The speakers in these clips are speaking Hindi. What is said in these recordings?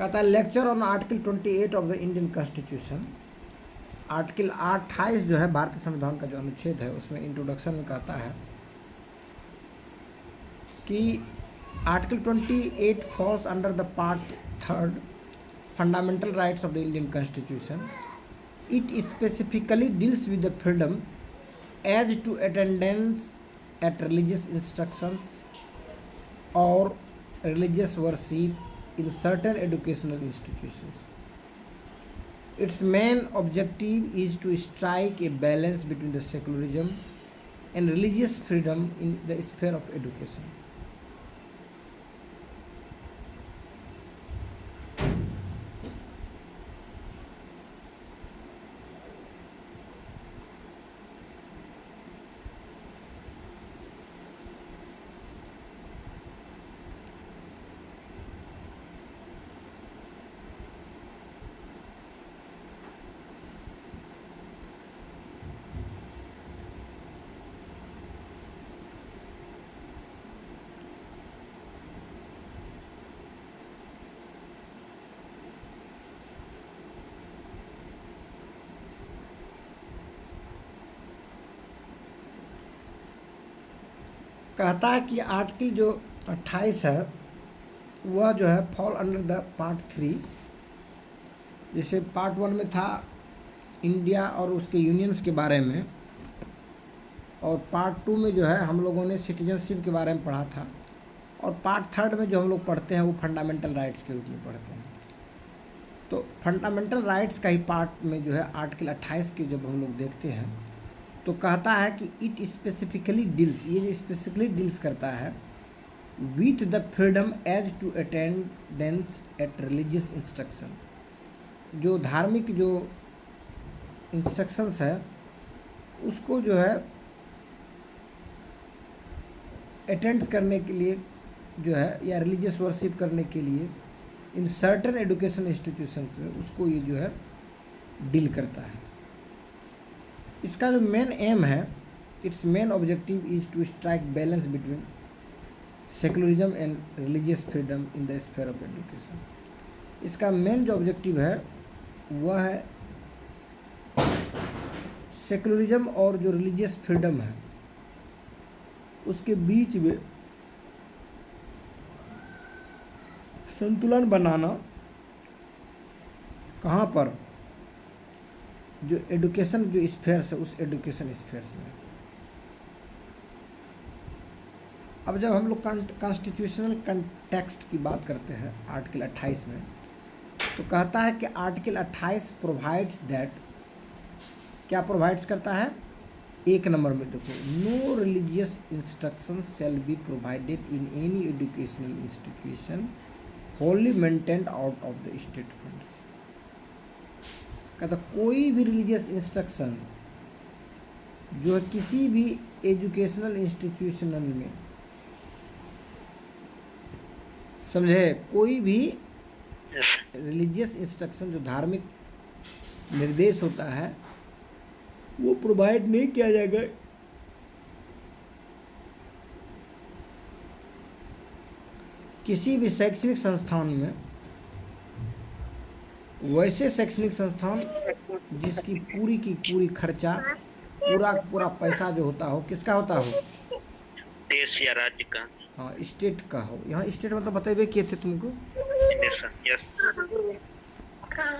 कहता है lecture on article 28 of the Indian constitution. Article 28 जो है भारतीय संविधान का जो अनुच्छेद है उसमें इंट्रोडक्शन में कहता है कि article 28 falls under the part 3 fundamental rights of the Indian constitution. It specifically deals with the freedom as to attendance at religious instructions और religious worship in certain educational institutions. Its main objective is to strike a balance between the secularism and religious freedom in the sphere of education. कहता है कि आर्टिकल जो 28 है वह जो है फॉल अंडर द पार्ट 3। जैसे पार्ट 1 में था इंडिया और उसके यूनियंस के बारे में, और पार्ट 2 में जो है हम लोगों ने सिटीजनशिप के बारे में पढ़ा था, और पार्ट 3 में जो हम लोग पढ़ते हैं वो फंडामेंटल राइट्स के रूप में पढ़ते हैं। तो फंडामेंटल राइट्स का ही पार्ट में जो है आर्टिकल 28 के जब हम लोग देखते हैं तो कहता है कि इट स्पेसिफिकली डील्स, ये जो स्पेसिफिकली डील्स करता है with the freedom as to attendance at religious instruction. जो धार्मिक जो इंस्ट्रक्शंस है उसको जो है अटेंड करने के लिए जो है, या रिलीजियस वर्शिप करने के लिए इन सर्टेन एजुकेशन इंस्टीट्यूशंस में उसको ये जो है डील करता है। इसका जो मेन एम है, its main objective is to strike balance between secularism and religious freedom in the sphere of education. इसका मेन जो ऑब्जेक्टिव है वह है सेकुलरिज्म और जो रिलीजियस फ्रीडम है उसके बीच में संतुलन बनाना। कहाँ पर? जो एजुकेशन जो स्फीयर्स है उस एजुकेशन स्फीयर्स में। अब जब हम लोग कॉन्स्टिट्यूशनल कंटेक्स्ट की बात करते हैं आर्टिकल 28 में, तो कहता है कि आर्टिकल 28 प्रोवाइड्स दैट, क्या प्रोवाइड्स करता है? 1 नंबर में देखो, no religious instruction shall be provided in any educational institution wholly maintained out of the state funds. कहता कोई भी रिलीजियस इंस्ट्रक्शन जो है किसी भी एजुकेशनल इंस्टीट्यूशनल में, समझे, कोई भी रिलीजियस इंस्ट्रक्शन जो धार्मिक निर्देश होता है वो प्रोवाइड नहीं किया जाएगा किसी भी शैक्षणिक संस्थान में। वैसे शैक्षणिक संस्थान जिसकी पूरी की पूरी खर्चा, पूरा पैसा जो होता हो, किसका होता हो? देश या राज्य का। हाँ, स्टेट का हो। यहाँ स्टेट मतलब बतेबे किए थे तुमको, यस।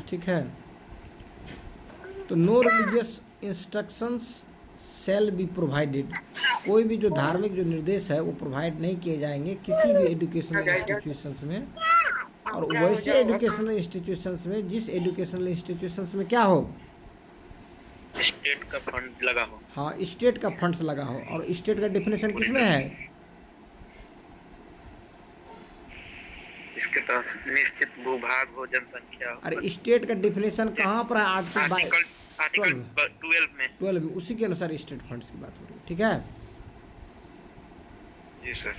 ठीक है। तो no religious instructions shall be provided, कोई भी जो धार्मिक जो निर्देश है वो प्रोवाइड नहीं किए जाएंगे किसी भी एजुकेशनल इंस्टीट्यूशंस में। और वैसे एजुकेशनल इंस्टीट्यूशंस में जिस एजुकेशनल इंस्टीट्यूशंस में क्या हो? स्टेट का फंड लगा हो। हाँ, स्टेट का फंड्स लगा हो। और स्टेट का डेफिनेशन किसमें है? इसके पास निश्चित भूभाग हो, जनसंख्या। अरे स्टेट का डेफिनेशन कहाँ पर है? आर्टिकल 12 में उसी के अनुसार स्टेट फंड्स की बात हो रही है, ठीक है जी सर।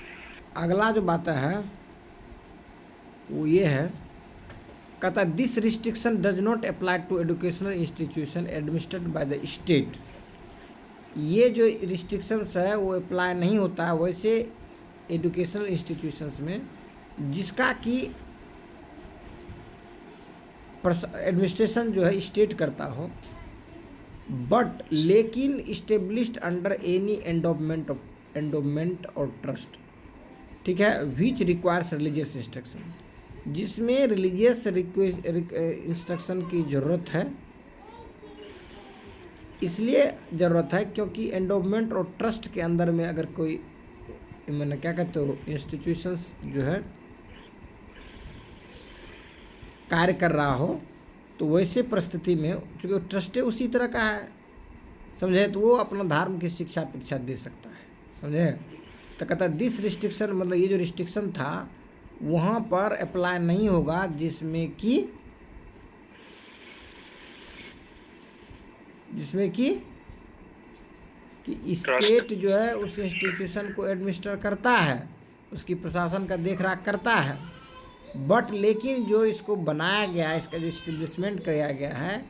अगला जो बात है वो ये है, कहता this restriction does not apply to educational institution administered by the state. ये जो रिस्ट्रिक्शंस है वो अप्लाई नहीं होता है वैसे एजुकेशनल इंस्टीट्यूशंस में जिसका कि एडमिनिस्ट्रेशन जो है स्टेट करता हो, बट लेकिन इस्टेब्लिश्ड अंडर एनी एंडोमेंट और ट्रस्ट, ठीक है, विच रिक्वायर्स रिलीजियस इंस्ट्रक्शन, जिसमें रिलीजियस इंस्ट्रक्शन की ज़रूरत है। इसलिए ज़रूरत है क्योंकि एंडोमेंट और ट्रस्ट के अंदर में अगर कोई मैंने क्या कहते हो इंस्टीट्यूशंस जो है कार्य कर रहा हो, तो वैसे परिस्थिति में चूँकि ट्रस्ट उसी तरह का है, समझे, तो वो अपना धर्म की शिक्षा दे सकता है, समझे। तो कहता है दिस रिस्ट्रिक्शन, मतलब ये जो रिस्ट्रिक्शन था वहाँ पर अप्लाई नहीं होगा जिसमें कि स्टेट जो है उस इंस्टीट्यूशन को एडमिनिस्टर करता है, उसकी प्रशासन का देख रेख करता है, बट लेकिन जो इसको बनाया गया है, इसका जो इस्टेब्लिशमेंट किया गया है,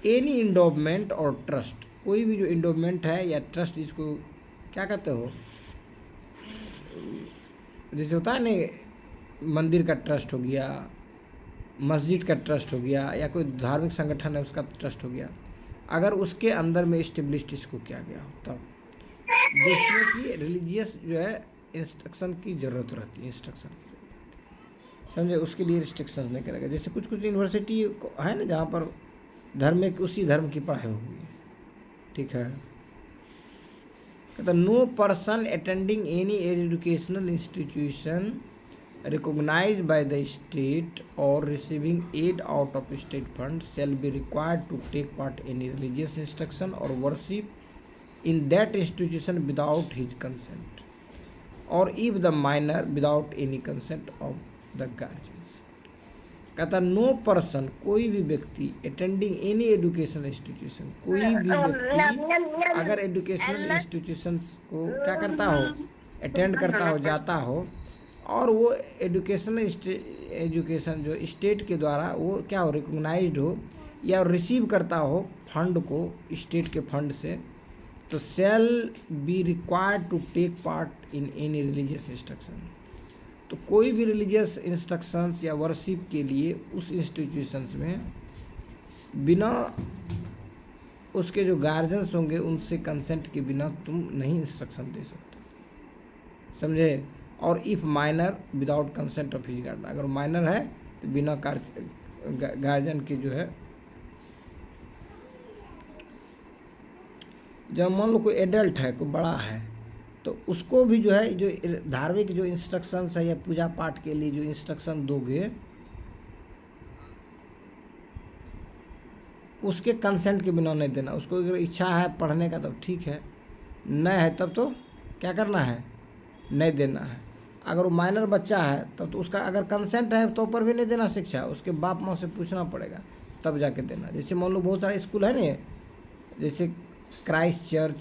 एनी इंडोमेंट और ट्रस्ट, कोई भी जो इंडोमेंट है या ट्रस्ट, इसको क्या कहते हो, जैसे होता है नहीं, मंदिर का ट्रस्ट हो गया, मस्जिद का ट्रस्ट हो गया, या कोई धार्मिक संगठन है उसका ट्रस्ट हो गया, अगर उसके अंदर में इस्टेब्लिश्ड इसको किया गया हो तब, जिसमें कि रिलीजियस जो है इंस्ट्रक्शन की ज़रूरत रहती है, इंस्ट्रक्शन समझे, उसके लिए रिस्ट्रिक्शन नहीं करेगा। जैसे कुछ यूनिवर्सिटी है ना जहाँ पर उसी धर्म की पढ़ाई होगी, ठीक है। कहता no person attending any educational institution recognized by the state or receiving aid out of state fund shall be required to take part in any religious instruction or worship in that institution without his consent, or if the minor without any consent of the guardians। कहता नो पर्सन, कोई भी व्यक्ति अटेंडिंग एनी एजुकेशनल इंस्टीट्यूशन, कोई भी व्यक्ति अगर एजुकेशनल इंस्टीट्यूशंस को क्या करता हो, अटेंड करता हो, जाता हो, और वो एजुकेशन जो स्टेट के द्वारा वो क्या हो, रिकॉग्नाइज्ड हो या रिसीव करता हो फंड को स्टेट के फंड से, तो shall be required to take part in any religious instruction. तो कोई भी रिलीजियस इंस्ट्रक्शंस या वर्शिप के लिए उस इंस्टीट्यूशंस में बिना उसके जो गार्जियंस होंगे उनसे कंसेंट के बिना तुम नहीं इंस्ट्रक्शन दे सकते, समझे। और if minor without consent of his guardian, अगर माइनर है तो बिना गार्जियन के जो है, जब मान लो कोई एडल्ट है, कोई बड़ा है, तो उसको भी जो है जो धार्मिक जो इंस्ट्रक्शंस है या पूजा पाठ के लिए जो इंस्ट्रक्शन दोगे उसके कंसेंट के बिना नहीं देना। उसको अगर इच्छा है पढ़ने का तब ठीक है, नहीं है तब तो क्या करना है, नहीं देना है। अगर वो माइनर बच्चा है तब तो उसका अगर कंसेंट है तो ऊपर भी नहीं देना शिक्षा, उसके बाप माँ से पूछना पड़ेगा तब जाके देना। जैसे मान लो बहुत सारे स्कूल है ना, जैसे Christ Church,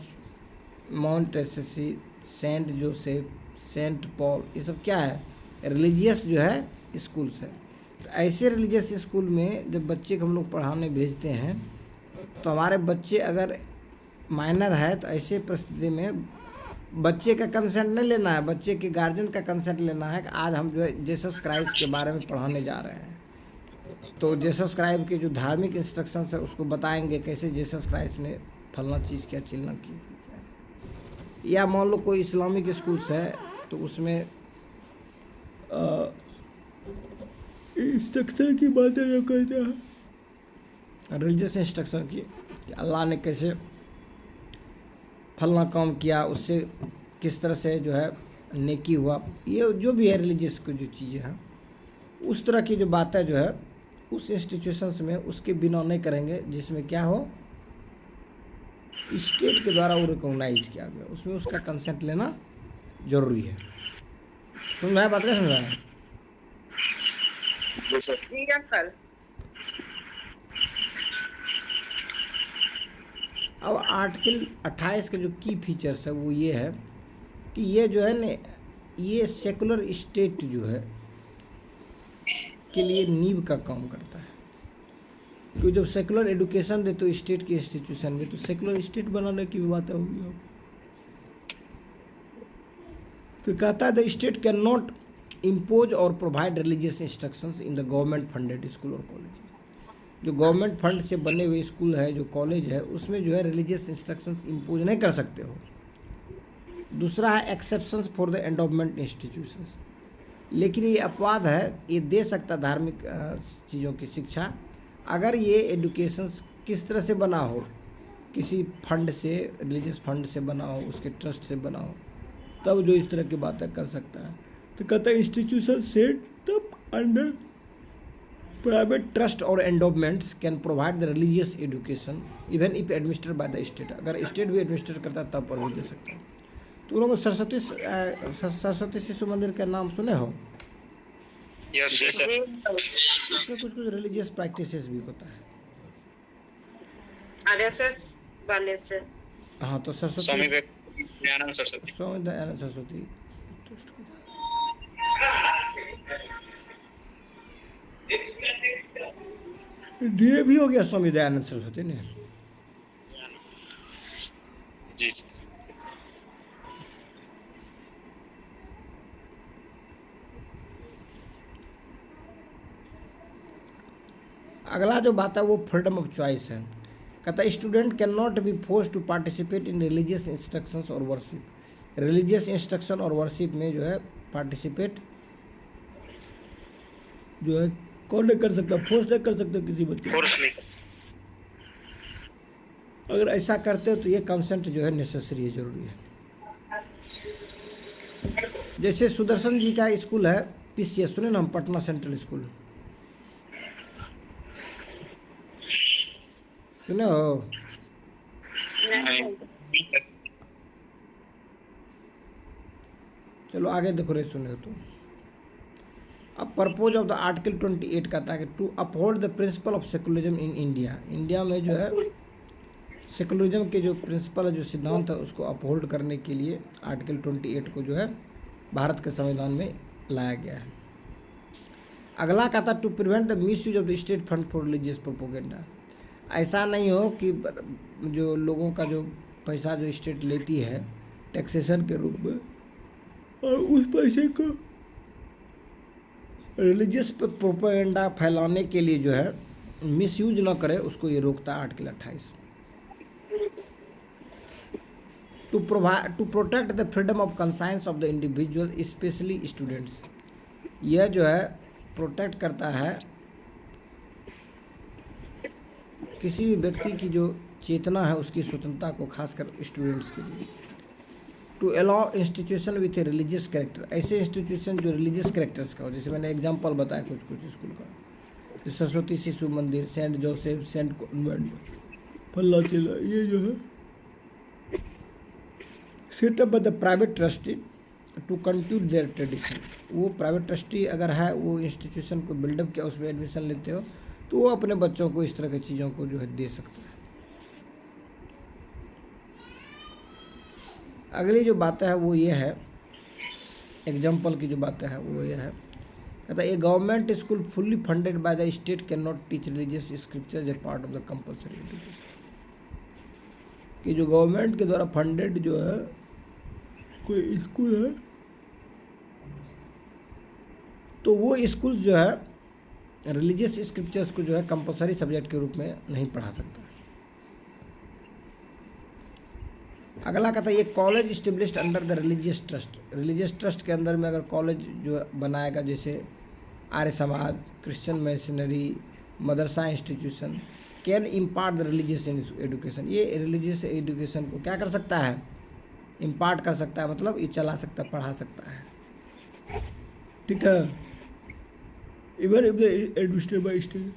Mount Assisi, Saint Joseph, Saint Paul, ये सब क्या है, रिलीजियस जो है स्कूल्स है। तो ऐसे रिलीजियस स्कूल में जब बच्चे को हम लोग पढ़ाने भेजते हैं, तो हमारे बच्चे अगर माइनर है तो ऐसे परिस्थिति में बच्चे का कंसेंट नहीं लेना है, बच्चे के गार्जियन का कंसेंट लेना है कि आज हम जो है जीसस क्राइस्ट के बारे में पढ़ाने जा रहे हैं, तो जीसस क्राइस्ट के जो धार्मिक इंस्ट्रक्शंस है उसको बताएंगे कैसे जीसस क्राइस्ट ने फलना चीज़ किया, चिलना की। या मान लो कोई इस्लामिक स्कूल्स है तो उसमें इंस्ट्रक्शन की बातें जो कहते हैं, रिलीजियस इंस्ट्रक्शन की, कि अल्लाह ने कैसे फलना काम किया, उससे किस तरह से जो है नेकी हुआ, ये जो भी है रिलीजियस को जो चीज़ें हैं, उस तरह की जो बातें जो है उस इंस्टीट्यूशंस में उसके बिना नहीं करेंगे जिसमें क्या हो, स्टेट के द्वारा वो रिकॉग्नाइज किया गया, उसमें उसका कंसेंट लेना जरूरी है। समझ में आया बात, नहीं समझ में आया? अब आर्टिकल 28 के जो की फीचर्स है वो ये है कि ये जो है न, ये सेकुलर स्टेट जो है के लिए नींव का काम करता है। क्योंकि जब सेकुलर एजुकेशन दे तो स्टेट के इंस्टीट्यूशन में, तो सेकुलर स्टेट बनाने की भी बातें होगी। तो कहता है the state can not impose और provide religious instructions in the government funded school और कॉलेज। जो गवर्नमेंट फंड से बने हुए स्कूल है, जो कॉलेज है, उसमें जो है रिलीजियस इंस्ट्रक्शंस इम्पोज नहीं कर सकते हो। दूसरा है exceptions for the endowment institutions. लेकिन ये अपवाद है, ये दे सकता धार्मिक चीज़ों की शिक्षा अगर ये एडुकेशन किस तरह से बना हो, किसी फंड से, रिलीजियस फंड से बना हो, उसके ट्रस्ट से बना हो, तब जो इस तरह की बातें कर सकता है। तो कहता है institution set up under private trust और endowments can provide the religious education even if administered by the state. अगर स्टेट भी एडमिनिस्टर करता है तब पर भी दे सकता है। तो लोग सरस्वती शिशु मंदिर का नाम सुने हो? Yes sir. इसमें कुछ कुछ रिलीजियस प्रैक्टिसेस भी होता है। आरएसएस वाले से। हाँ, तो सरस्वती स्वामी दयानंद सरस्वती। स्वामी दयानंद सरस्वती डीए भी हो गया स्वामी दयानंद सरस्वती ने। जी सर। अगला जो बात है वो फ्रीडम ऑफ चॉइस है। कहता है student can not be force to participate in religious instructions और वर्शिप। रिलीजियस इंस्ट्रक्शन और वर्शिप में जो है पार्टिसिपेट जो है कौन नहीं कर सकता, फोर्स नहीं कर सकता किसी बच्चे को। अगर ऐसा करते हो तो ये कंसेंट जो है नेसेसरी है, जरूरी है। जैसे सुदर्शन जी का स्कूल है पीसीएस, सुने ना हम, पटना सेंट्रल स्कूल, सुने हो? चलो आगे देखो रे, सुने हो तो। अब पर्पज ऑफ द आर्टिकल 28 कहता है कि to uphold the principle of secularism in India. India में जो है सेकुलरिज्म के जो प्रिंसिपल है, जो सिद्धांत है, उसको अपहोल्ड करने के लिए आर्टिकल 28 को जो है भारत के संविधान में लाया गया है। अगला कहता है to prevent the misuse of the state fund for religious propaganda. ऐसा नहीं हो कि जो लोगों का जो पैसा जो स्टेट लेती है टैक्सेशन के रूप में, और उस पैसे को रिलीजियस प्रोपेगेंडा फैलाने के लिए जो है मिसयूज ना करे, उसको ये रोकता है article 28। To protect the freedom of conscience of the individual specially students. यह जो है प्रोटेक्ट करता है किसी भी व्यक्ति की जो चेतना है उसकी स्वतंत्रता को, खासकर स्टूडेंट्स के लिए। To allow institution with a religious character. ऐसे इंस्टीट्यूशन जो रिलीजियस कैरेक्टर्स का हो, जैसे मैंने एग्जांपल बताया कुछ कुछ स्कूल का, जैसे Saraswati Shishu Mandir, Saint Joseph, Saint Convent, फल्ला चिल्ला, ये जो है set up by the private trustee to continue their tradition. वो प्राइवेट ट्रस्टी अगर है, वो इंस्टीट्यूशन को बिल्डअप किया, उसमें एडमिशन लेते हो, तो वो अपने बच्चों को इस तरह की चीज़ों को जो है दे सकता है। अगली जो बातें है वो ये है, एग्जाम्पल की जो बातें हैं वो ये है, कहता है a government school fully funded by the state can not teach religious scripture a part of the compulsory education. कि जो गवर्नमेंट के द्वारा फंडेड जो है कोई स्कूल है, तो वो स्कूल जो है रिलीजियस स्क्रिप्चर्स को जो है कंपलसरी सब्जेक्ट के रूप में नहीं पढ़ा सकता। अगला कहता है ये college established under the religious trust. Religious trust के अंदर में अगर कॉलेज जो बनाएगा, जैसे Arya Samaj, Christian missionary, Madrasa institution, can impart the religious education. ये रिलीजियस एजुकेशन को क्या कर सकता है, इम्पार्ट कर सकता है, मतलब ये चला सकता है, पढ़ा सकता है। ठीक है, even if the administrated by state.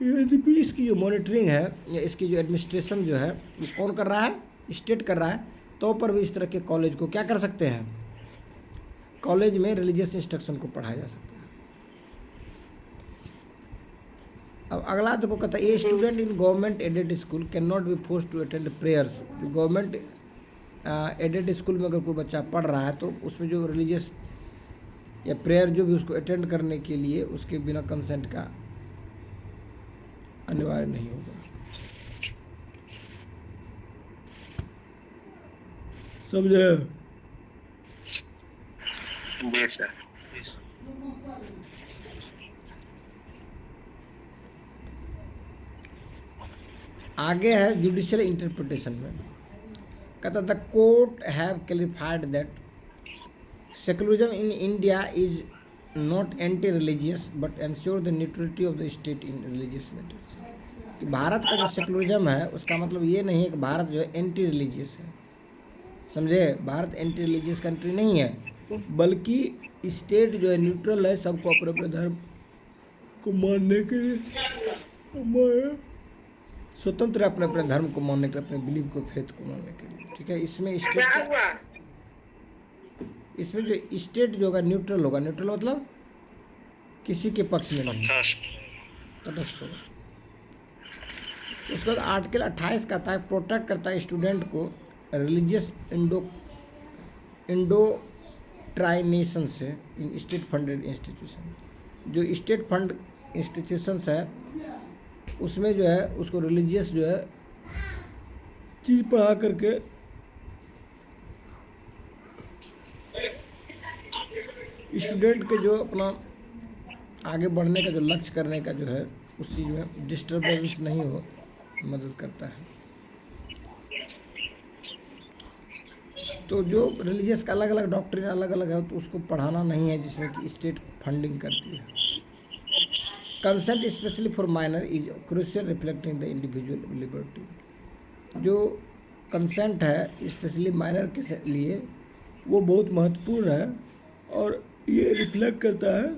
ये इसकी जो मॉनिटरिंग है या इसकी जो एडमिनिस्ट्रेशन जो है वो कौन कर रहा है, स्टेट कर रहा है, तो पर भी इस तरह के कॉलेज को क्या कर सकते हैं, कॉलेज में रिलीजियस इंस्ट्रक्शन को पढ़ाया जा सकता है। अब अगला देखो, कहता है a student in government aided school can not be force to attend prayers. जो गवर्नमेंट एडेड स्कूल में अगर कोई बच्चा पढ़ रहा है तो उसमें जो रिलीजियस या प्रेयर जो भी उसको अटेंड करने के लिए उसके बिना कंसेंट का अनिवार्य नहीं होगा। समझे? जी सर। आगे है जुडिशियल इंटरप्रिटेशन में, कहता the court have clarified that secularism in India is not anti religious but ensure the neutrality of the state in religious matters. कि भारत का जो सेकुलरिज्म है उसका मतलब ये नहीं है कि भारत जो है एंटी रिलीजियस है, समझे। भारत एंटी रिलीजियस कंट्री नहीं है, बल्कि स्टेट जो है न्यूट्रल है, सबको अपने अपने धर्म को मानने के लिए स्वतंत्र है, अपने अपने धर्म को मानने के लिए, अपने बिलीव को, फेथ को मानने के लिए, ठीक है। इसमें क्या स्टेट हुआ? इसमें जो स्टेट जो होगा न्यूट्रल होगा। न्यूट्रल मतलब किसी के पक्ष में नहीं, तटस्थ होगा। उसके बाद आर्टिकल 28 कहता है प्रोटेक्ट करता है स्टूडेंट को रिलीजियस इंडोट्राइनेशन से इन स्टेट फंडेड इंस्टीट्यूशन। जो स्टेट फंड इंस्टीट्यूशंस है उसमें जो है उसको रिलीजियस जो है चीज़ पढ़ा करके स्टूडेंट के जो अपना आगे बढ़ने का जो लक्ष्य करने का जो है उस चीज़ में डिस्टर्बेंस नहीं हो, मदद करता है। तो जो रिलीजियस का अलग अलग डॉक्ट्रिन अलग अलग है तो उसको पढ़ाना नहीं है जिसमें कि स्टेट फंडिंग करती है। Consent specially for minor is crucial reflecting the individual liberty. जो कंसेंट है स्पेशली माइनर के लिए वो बहुत महत्वपूर्ण है और ये रिफ्लेक्ट करता है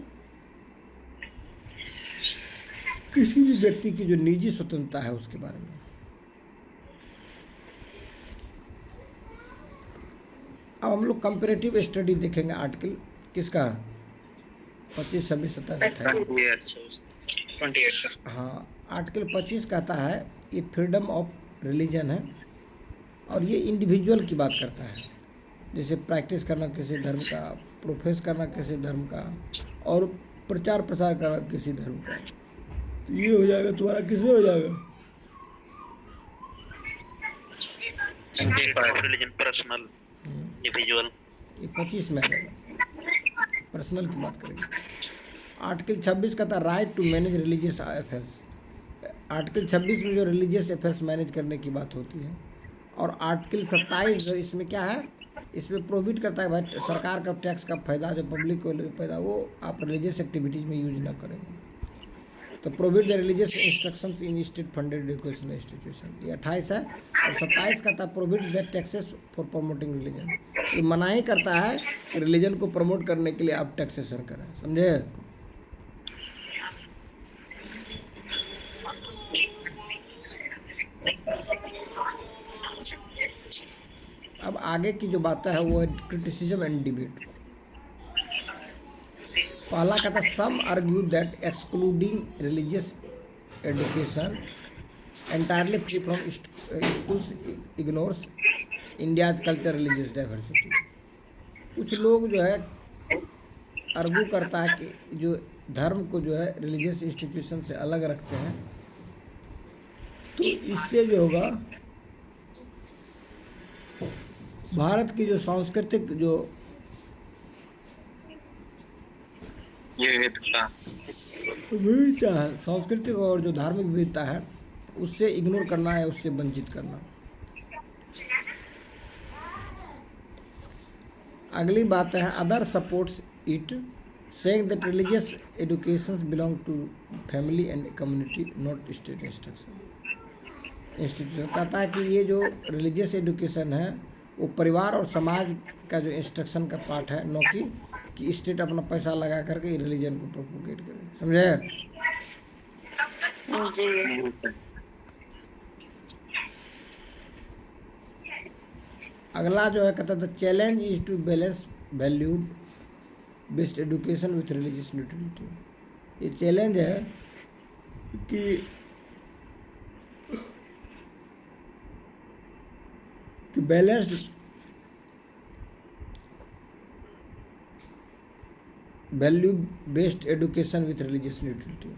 किसी भी व्यक्ति की जो निजी स्वतंत्रता है उसके बारे में। अब हम लोग कंपैरेटिव स्टडी देखेंगे। आर्टिकल किसका 25, 26, 27, 28। हाँ, आर्टिकल 25 कहता है ये फ्रीडम ऑफ रिलीजन है और ये इंडिविजुअल की बात करता है, जैसे प्रैक्टिस करना किसी धर्म का, प्रोफेस करना किसी धर्म का और प्रचार प्रसार करना किसी धर्म का। तो ये हो जाएगा तुम्हारा, किसमें हो जाएगा? रिलीजन पर्सनल इंडिविजुअल, ये 25 में आ जाएगा, पर्सनल की बात करेंगे। आर्टिकल 26 का था right to manage religious affairs. Article 26 में जो रिलीजियस अफेयर्स मैनेज करने की बात होती है। और आर्टिकल 27 जो इसमें क्या है, इसमें प्रोहिबिट करता है भाई सरकार का टैक्स का फायदा जो पब्लिक को फायदा वो आप रिलीजियस एक्टिविटीज़ में यूज ना करेंगे। तो prohibit the religious instructions in state funded educational institution, ये 28 है। और 27 का था prohibit the taxes for promoting religion. ये मनाही करता है कि रिलीजन को प्रमोट करने के लिए आप टैक्सेशन करें, समझे। अब आगे की जो बातें है वो है क्रिटिसिज्म एंड डिबेट। पहला कहता है some argue that excluding religious education entirely free from schools ignores India's culture religious diversity. कुछ लोग जो है आर्ग्यू करता है कि जो धर्म को जो है रिलीजियस इंस्टीट्यूशन से अलग रखते हैं तो इससे जो होगा भारत की जो सांस्कृतिक जो विविधता है, सांस्कृतिक और जो धार्मिक विविधता है उससे इग्नोर करना है, उससे वंचित करना। अगली बात है other supports it saying that religious education belong to family and community not state institution. कहता है कि ये जो रिलीजियस एजुकेशन है वो परिवार और समाज का जो इंस्ट्रक्शन का पार्ट है, न कि स्टेट अपना पैसा लगा करके रिलीजन को प्रोपोगेट करे, समझे। जी। अगला जो है कहता है challenge is to balance value based education with religious neutrality. ये चैलेंज है कि balanced value based education with religious neutrality,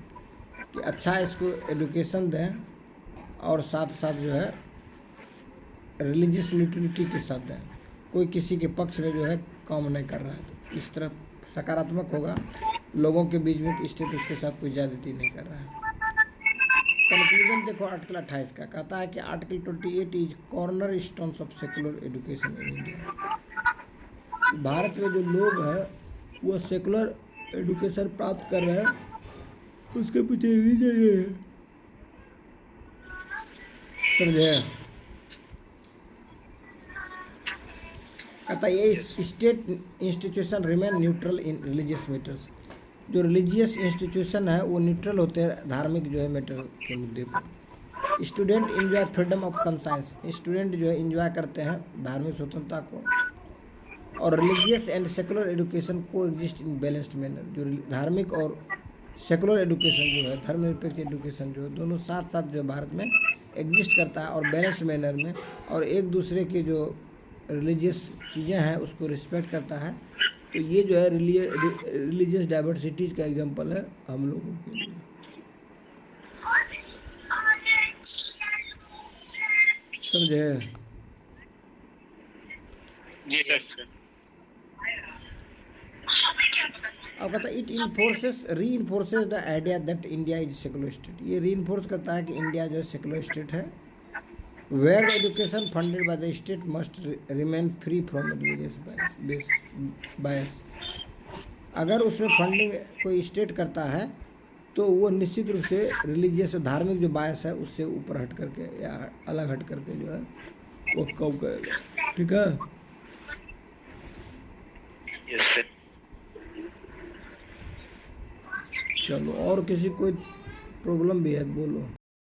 कि अच्छा इसको एजुकेशन दें और साथ साथ जो है रिलीजियस न्यूट्रलिटी के साथ दें। कोई किसी के पक्ष में जो है काम नहीं कर रहा है, तो इस तरफ सकारात्मक होगा, लोगों के बीच में स्टेट उसके साथ कोई ज्यादती नहीं कर रहा है। कंक्लूजन देखो आर्टिकल 28 का कहता है कि article 28 is corner stones of secular education in India. Bharat में जो लोग हैं वो सेकुलर एजुकेशन प्राप्त कर रहे हैं, उसके पीछे रीजन ये है, समझे। कहता है ये state institution remain neutral in religious matters. जो रिलीजियस इंस्टीट्यूशन है वो न्यूट्रल होते हैं धार्मिक जो है मैटर के मुद्दे पर। Student enjoy freedom of conscience, student जो है इंजॉय करते हैं धार्मिक स्वतंत्रता को। और रिलीजियस एंड सेकुलर एजुकेशन को एग्जिस्ट इन बैलेंस्ड मैनर। जो धार्मिक और सेकुलर एजुकेशन जो है, धर्मनिरपेक्ष एजुकेशन जो है, दोनों साथ साथ जो भारत में एग्जिस्ट करता है और बैलेंस्ड मैनर में, और एक दूसरे के जो रिलीजियस चीज़ें हैं उसको रिस्पेक्ट करता है। तो ये जो है रिलीजियस डाइवर्सिटीज का एग्जांपल है हम लोगों के लिए, समझे। जी सर। अब कहता है it reinforces the idea that India is secular state. ये री इन्फोर्स करता है कि इंडिया जो है सेकुलर स्टेट है। Where education funded by the state must remain free from religious bias. अगर उसमें फंडिंग कोई स्टेट करता है तो वो निश्चित रूप से रिलीजियस और धार्मिक जो बायस है उससे ऊपर हट करके या अलग हट करके जो है वो कम करेगा, ठीक है। Yes sir. चलो, और किसी कोई प्रॉब्लम भी है बोलो।